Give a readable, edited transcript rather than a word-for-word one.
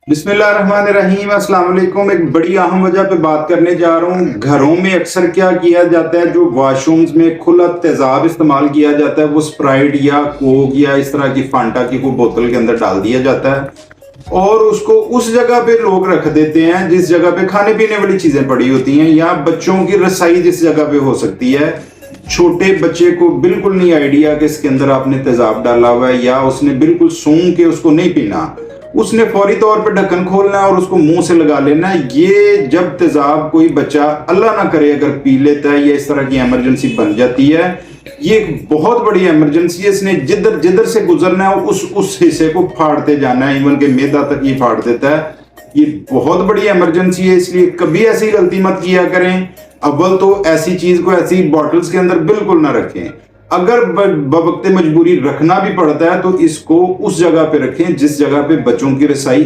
बिस्मिल्लाहिर्रहमानिर्रहीम। अस्सलाम वालेकुम। एक बड़ी अहम वजह पे बात करने जा रहा हूँ। घरों में अक्सर क्या किया जाता है, जो वॉशरूम्स में खुला तेजाब इस्तेमाल किया जाता है, वो स्प्राइट या कोक या इस तरह की फांटा की कोई बोतल के अंदर डाल दिया जाता है और उसको उस जगह पे लोग रख देते हैं जिस जगह पे खाने पीने वाली चीजें पड़ी होती हैं या बच्चों की रसाई जिस जगह पे हो सकती है। छोटे बच्चे को बिल्कुल नहीं आइडिया कि इसके अंदर आपने तेजाब डाला हुआ है, या उसने बिल्कुल सूंघ के उसको नहीं पीना, उसने फौरी तौर पे ढक्कन खोलना है और उसको मुंह से लगा लेना है। ये जब तेजाब कोई बच्चा अल्लाह ना करे अगर पी लेता है या इस तरह की इमरजेंसी बन जाती है, ये एक बहुत बड़ी इमरजेंसी है। इसने जिधर जिधर से गुजरना है उस हिस्से को फाड़ते जाना है, इवन के मैदा तक ये फाड़ देता है। ये बहुत बड़ी इमरजेंसी है, इसलिए कभी ऐसी गलती मत किया करें। अव्वल तो ऐसी चीज को ऐसी बॉटल्स के अंदर बिल्कुल ना रखें। अगर बवक्त मजबूरी रखना भी पड़ता है तो इसको उस जगह पे रखें जिस जगह पे बच्चों की रसाई